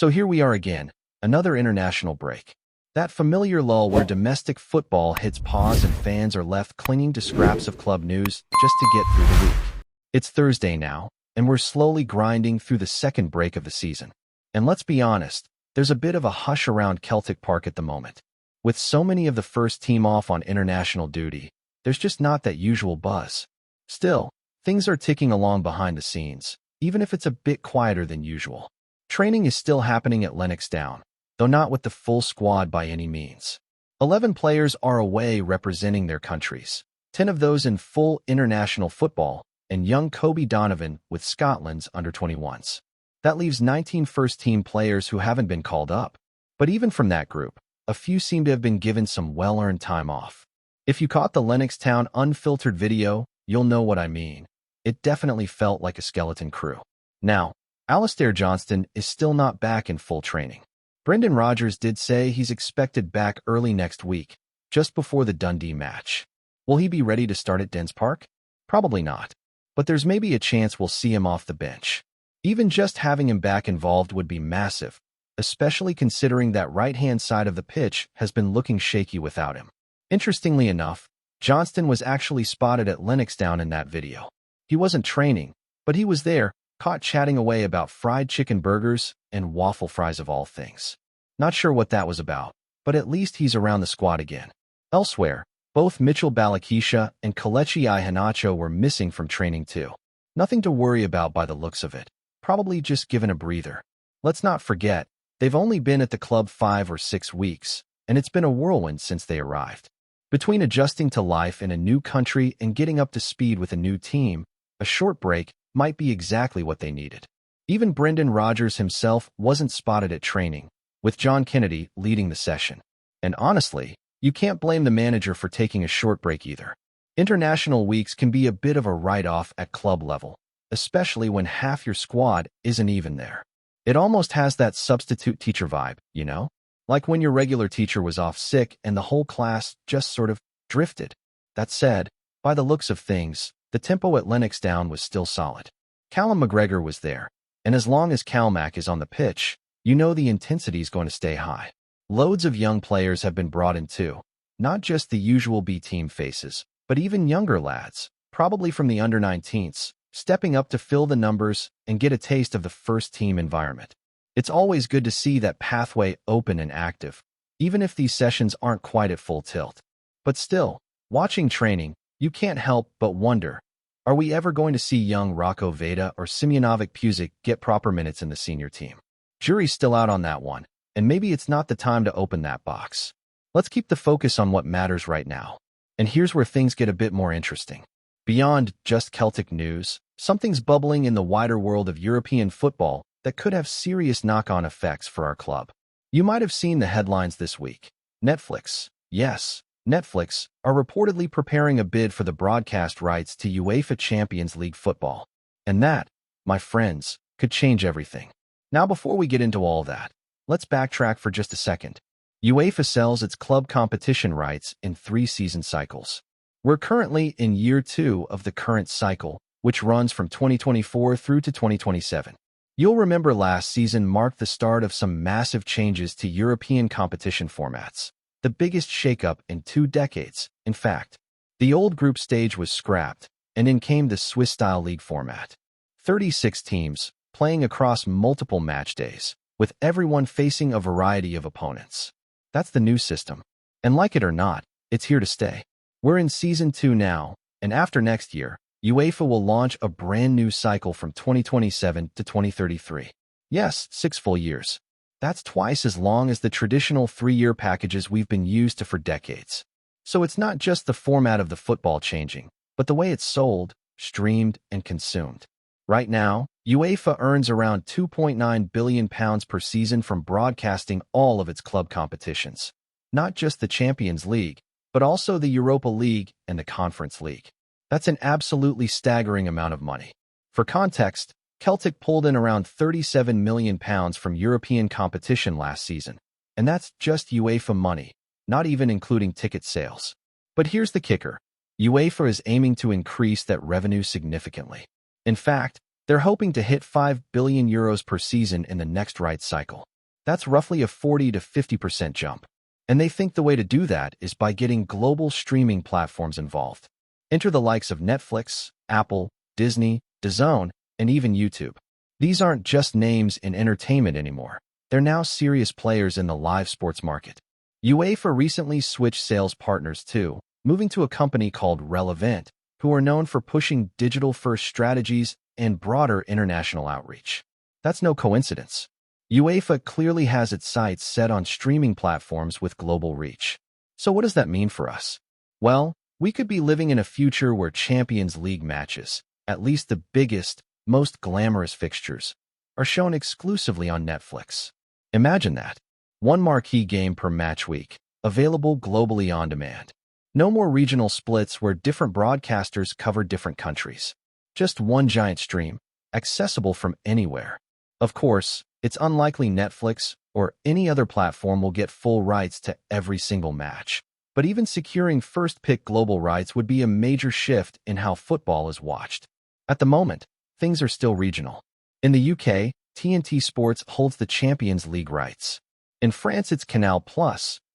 So here we are again, another international break. That familiar lull where domestic football hits pause and fans are left clinging to scraps of club news just to get through the week. It's Thursday now, and we're slowly grinding through the second break of the season. And let's be honest, there's a bit of a hush around Celtic Park at the moment. With so many of the first team off on international duty, there's just not that usual buzz. Still, things are ticking along behind the scenes, even if it's a bit quieter than usual. Training is still happening at Lennox Down, though not with the full squad by any means. 11 players are away representing their countries, 10 of those in full international football, and young Kobe Donovan with Scotland's under-21s. That leaves 19 first-team players who haven't been called up. But even from that group, a few seem to have been given some well-earned time off. If you caught the Lennox Town unfiltered video, you'll know what I mean. It definitely felt like a skeleton crew. Now, Alistair Johnston is still not back in full training. Brendan Rodgers did say he's expected back early next week, just before the Dundee match. Will he be ready to start at Dens Park? Probably not. But there's maybe a chance we'll see him off the bench. Even just having him back involved would be massive, especially considering that right-hand side of the pitch has been looking shaky without him. Interestingly enough, Johnston was actually spotted at Lennox Down in that video. He wasn't training, but he was there, caught chatting away about fried chicken burgers and waffle fries of all things. Not sure what that was about, but at least he's around the squad again. Elsewhere, both Mitchell Balakisha and Kelechi Iheanacho were missing from training too. Nothing to worry about by the looks of it. Probably just given a breather. Let's not forget, they've only been at the club 5 or 6 weeks, and it's been a whirlwind since they arrived. Between adjusting to life in a new country and getting up to speed with a new team, a short break might be exactly what they needed. Even Brendan Rodgers himself wasn't spotted at training, with John Kennedy leading the session. And honestly, you can't blame the manager for taking a short break either. International weeks can be a bit of a write-off at club level, especially when half your squad isn't even there. It almost has that substitute teacher vibe, you know? Like when your regular teacher was off sick and the whole class just sort of drifted. That said, by the looks of things, the tempo at Lennox Down was still solid. Callum McGregor was there, and as long as Calmac is on the pitch, you know the intensity's going to stay high. Loads of young players have been brought in too, not just the usual B-team faces, but even younger lads, probably from the under-19s, stepping up to fill the numbers and get a taste of the first-team environment. It's always good to see that pathway open and active, even if these sessions aren't quite at full tilt. But still, watching training, you can't help but wonder, are we ever going to see young Rocco Veda or Simeonovic Pusic get proper minutes in the senior team? Jury's still out on that one, and maybe it's not the time to open that box. Let's keep the focus on what matters right now. And here's where things get a bit more interesting. Beyond just Celtic news, something's bubbling in the wider world of European football that could have serious knock-on effects for our club. You might have seen the headlines this week. Netflix, yes, Netflix, are reportedly preparing a bid for the broadcast rights to UEFA Champions League football. And that, my friends, could change everything. Now before we get into all that, let's backtrack for just a second. UEFA sells its club competition rights in 3 season cycles. We're currently in year 2 of the current cycle, which runs from 2024 through to 2027. You'll remember last season marked the start of some massive changes to European competition formats. The biggest shakeup in 2 decades, in fact. The old group stage was scrapped, and in came the Swiss-style league format. 36 teams, playing across multiple match days, with everyone facing a variety of opponents. That's the new system. And like it or not, it's here to stay. We're in Season 2 now, and after next year, UEFA will launch a brand new cycle from 2027 to 2033. Yes, 6 full years. That's twice as long as the traditional 3-year packages we've been used to for decades. So it's not just the format of the football changing, but the way it's sold, streamed, and consumed. Right now, UEFA earns around £2.9 billion per season from broadcasting all of its club competitions. Not just the Champions League, but also the Europa League and the Conference League. That's an absolutely staggering amount of money. For context, Celtic pulled in around £37 million from European competition last season, and that's just UEFA money, not even including ticket sales. But here's the kicker. UEFA is aiming to increase that revenue significantly. In fact, they're hoping to hit €5 billion per season in the next rights cycle. That's roughly a 40 to 50% jump. And they think the way to do that is by getting global streaming platforms involved. Enter the likes of Netflix, Apple, Disney, DAZN, and even YouTube. These aren't just names in entertainment anymore. They're now serious players in the live sports market. UEFA recently switched sales partners too, moving to a company called Relevant, who are known for pushing digital-first strategies and broader international outreach. That's no coincidence. UEFA clearly has its sights set on streaming platforms with global reach. So what does that mean for us? Well, we could be living in a future where Champions League matches, at least the biggest, most glamorous fixtures, are shown exclusively on Netflix. Imagine that. One marquee game per match week, available globally on demand. No more regional splits where different broadcasters cover different countries. Just one giant stream, accessible from anywhere. Of course, it's unlikely Netflix or any other platform will get full rights to every single match. But even securing first-pick global rights would be a major shift in how football is watched. At the moment, things are still regional. In the UK, TNT Sports holds the Champions League rights. In France, it's Canal+,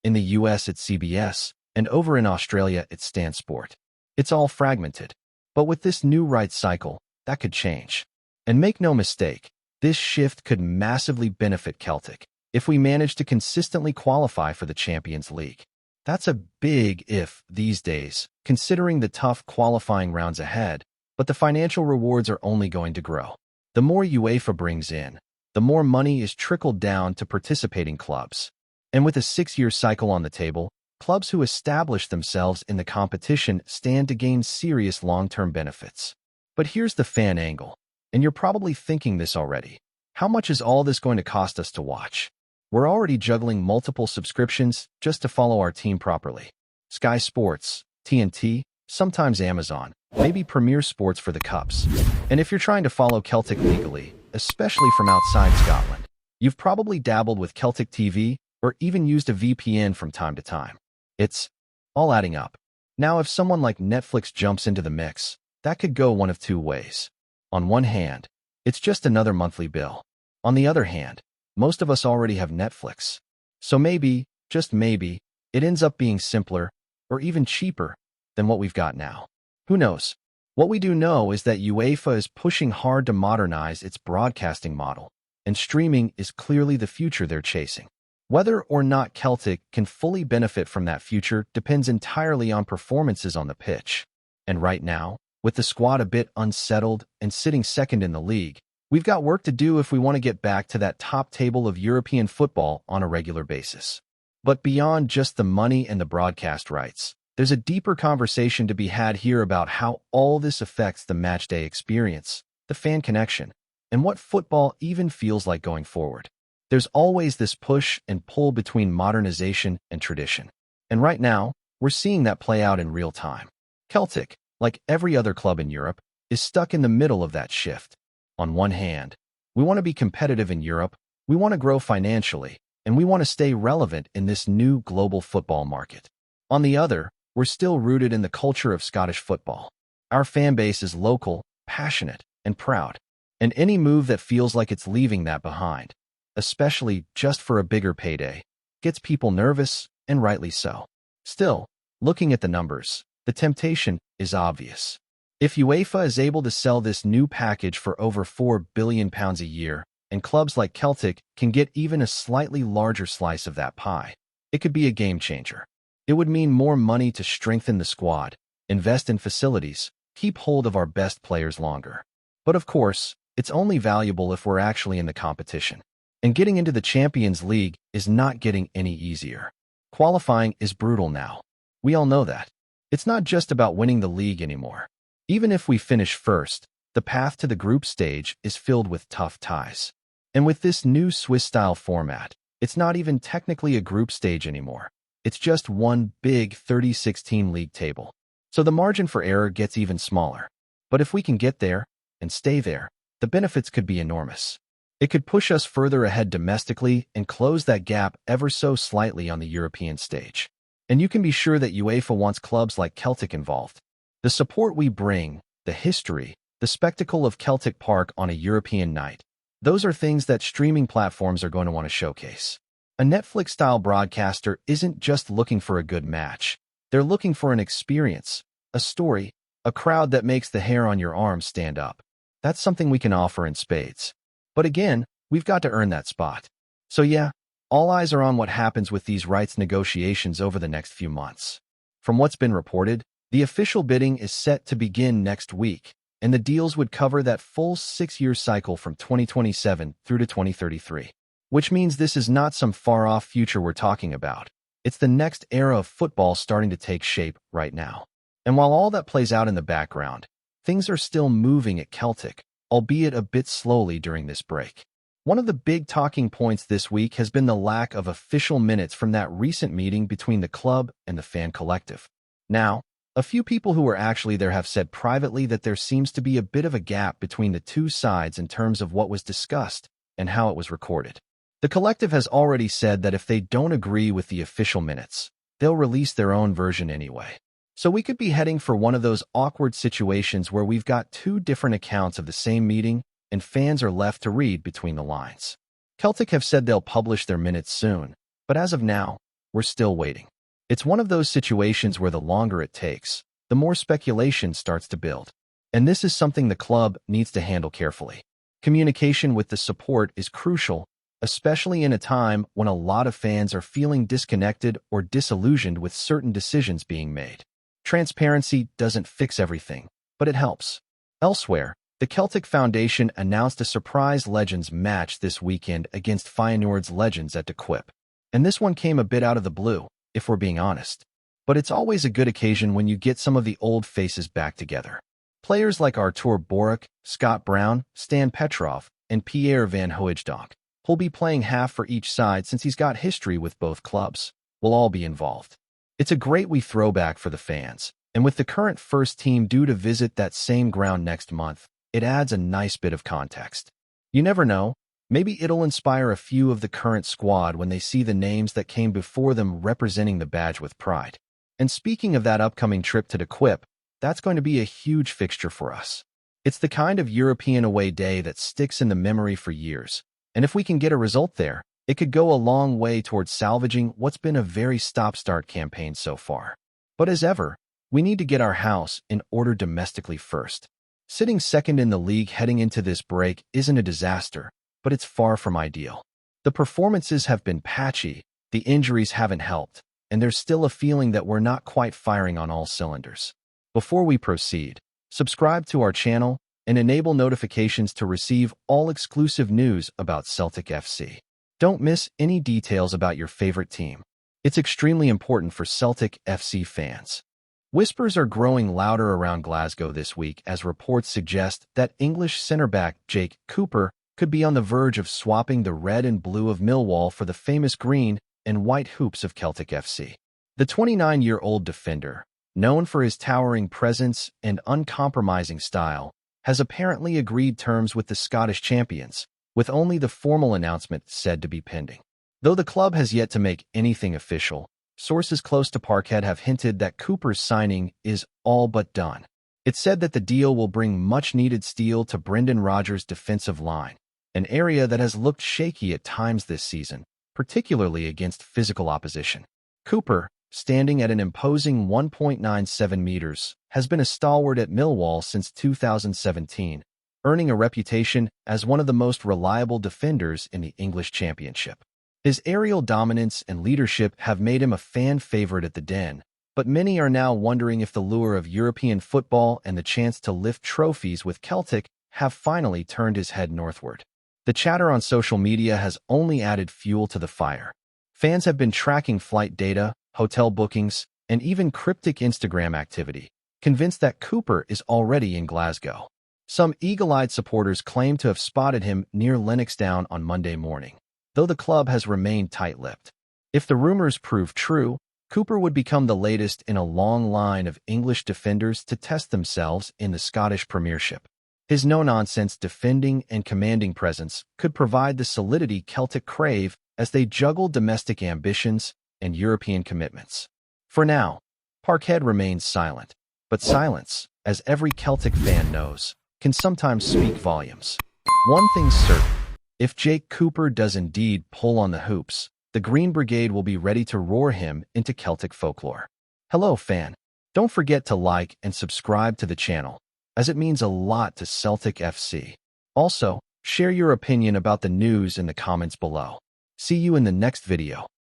in the US, it's CBS, and over in Australia, it's Stan Sport. It's all fragmented. But with this new rights cycle, that could change. And make no mistake, this shift could massively benefit Celtic if we manage to consistently qualify for the Champions League. That's a big if these days, considering the tough qualifying rounds ahead, but the financial rewards are only going to grow. The more UEFA brings in, the more money is trickled down to participating clubs. And with a 6-year cycle on the table, clubs who establish themselves in the competition stand to gain serious long-term benefits. But here's the fan angle. And you're probably thinking this already. How much is all this going to cost us to watch? We're already juggling multiple subscriptions just to follow our team properly. Sky Sports, TNT, sometimes Amazon, maybe Premier Sports for the Cups. And if you're trying to follow Celtic legally, especially from outside Scotland, you've probably dabbled with Celtic TV or even used a VPN from time to time. It's all adding up. Now, if someone like Netflix jumps into the mix, that could go one of two ways. On one hand, it's just another monthly bill. On the other hand, most of us already have Netflix. So maybe, just maybe, it ends up being simpler or even cheaper than what we've got now. Who knows? What we do know is that UEFA is pushing hard to modernize its broadcasting model, and streaming is clearly the future they're chasing. Whether or not Celtic can fully benefit from that future depends entirely on performances on the pitch. And right now, with the squad a bit unsettled and sitting second in the league, we've got work to do if we want to get back to that top table of European football on a regular basis. But beyond just the money and the broadcast rights, there's a deeper conversation to be had here about how all this affects the matchday experience, the fan connection, and what football even feels like going forward. There's always this push and pull between modernization and tradition. And right now, we're seeing that play out in real time. Celtic, like every other club in Europe, is stuck in the middle of that shift. On one hand, we want to be competitive in Europe, we want to grow financially, and we want to stay relevant in this new global football market. On the other, we're still rooted in the culture of Scottish football. Our fan base is local, passionate, and proud. And any move that feels like it's leaving that behind, especially just for a bigger payday, gets people nervous, and rightly so. Still, looking at the numbers, the temptation is obvious. If UEFA is able to sell this new package for over £4 billion a year, and clubs like Celtic can get even a slightly larger slice of that pie, it could be a game changer. It would mean more money to strengthen the squad, invest in facilities, keep hold of our best players longer. But of course, it's only valuable if we're actually in the competition. And getting into the Champions League is not getting any easier. Qualifying is brutal now. We all know that. It's not just about winning the league anymore. Even if we finish first, the path to the group stage is filled with tough ties. And with this new Swiss-style format, it's not even technically a group stage anymore. It's just one big 36-team league table. So the margin for error gets even smaller. But if we can get there and stay there, the benefits could be enormous. It could push us further ahead domestically and close that gap ever so slightly on the European stage. And you can be sure that UEFA wants clubs like Celtic involved. The support we bring, the history, the spectacle of Celtic Park on a European night, Those are things that streaming platforms are going to want to showcase. A Netflix-style broadcaster isn't just looking for a good match. They're looking for an experience, a story, a crowd that makes the hair on your arms stand up. That's something we can offer in spades. But again, we've got to earn that spot. So yeah, all eyes are on what happens with these rights negotiations over the next few months. From what's been reported, the official bidding is set to begin next week, and the deals would cover that full 6-year cycle from 2027 through to 2033. Which means this is not some far-off future we're talking about. It's the next era of football starting to take shape right now. And while all that plays out in the background, things are still moving at Celtic, albeit a bit slowly during this break. One of the big talking points this week has been the lack of official minutes from that recent meeting between the club and the fan collective. Now, a few people who were actually there have said privately that there seems to be a bit of a gap between the two sides in terms of what was discussed and how it was recorded. The collective has already said that if they don't agree with the official minutes, they'll release their own version anyway. So we could be heading for one of those awkward situations where we've got two different accounts of the same meeting and fans are left to read between the lines. Celtic have said they'll publish their minutes soon, but as of now, we're still waiting. It's one of those situations where the longer it takes, the more speculation starts to build. And this is something the club needs to handle carefully. Communication with the support is crucial, especially in a time when a lot of fans are feeling disconnected or disillusioned with certain decisions being made. Transparency doesn't fix everything, but it helps. Elsewhere, the Celtic Foundation announced a surprise Legends match this weekend against Feyenoord's Legends at De Kuip. And this one came a bit out of the blue, if we're being honest. But it's always a good occasion when you get some of the old faces back together. Players like Artur Boruc, Scott Brown, Stan Petrov, and Pierre van Hooijdonk, who'll be playing half for each side since he's got history with both clubs, will all be involved. It's a great wee throwback for the fans, and with the current first team due to visit that same ground next month, it adds a nice bit of context. You never know, maybe it'll inspire a few of the current squad when they see the names that came before them representing the badge with pride. And speaking of that upcoming trip to De Kuip, that's going to be a huge fixture for us. It's the kind of European away day that sticks in the memory for years. And if we can get a result there, it could go a long way towards salvaging what's been a very stop-start campaign so far. But as ever, we need to get our house in order domestically first. Sitting second in the league heading into this break isn't a disaster, but it's far from ideal. The performances have been patchy, the injuries haven't helped, and there's still a feeling that we're not quite firing on all cylinders. Before we proceed, subscribe to our channel and enable notifications to receive all exclusive news about Celtic FC. Don't miss any details about your favorite team. It's extremely important for Celtic FC fans. Whispers are growing louder around Glasgow this week as reports suggest that English centre-back Jake Cooper could be on the verge of swapping the red and blue of Millwall for the famous green and white hoops of Celtic FC. The 29-year-old defender, known for his towering presence and uncompromising style, has apparently agreed terms with the Scottish champions, with only the formal announcement said to be pending. Though the club has yet to make anything official, sources close to Parkhead have hinted that Cooper's signing is all but done. It's said that the deal will bring much-needed steel to Brendan Rodgers' defensive line, an area that has looked shaky at times this season, particularly against physical opposition. Cooper, standing at an imposing 1.97 meters, has been a stalwart at Millwall since 2017, earning a reputation as one of the most reliable defenders in the English Championship. His aerial dominance and leadership have made him a fan favorite at the Den, but many are now wondering if the lure of European football and the chance to lift trophies with Celtic have finally turned his head northward. The chatter on social media has only added fuel to the fire. Fans have been tracking flight data, hotel bookings, and even cryptic Instagram activity, convinced that Cooper is already in Glasgow. Some eagle-eyed supporters claim to have spotted him near Lennoxdown on Monday morning, though the club has remained tight-lipped. If the rumors prove true, Cooper would become the latest in a long line of English defenders to test themselves in the Scottish Premiership. His no-nonsense defending and commanding presence could provide the solidity Celtic crave as they juggle domestic ambitions and European commitments. For now, Parkhead remains silent, but silence, as every Celtic fan knows, can sometimes speak volumes. One thing's certain, If Jake Cooper does indeed pull on the hoops, the Green Brigade will be ready to roar him into Celtic folklore. Hello, fan. Don't forget to like and subscribe to the channel, as it means a lot to Celtic FC. Also, share your opinion about the news in the comments below. See you in the next video.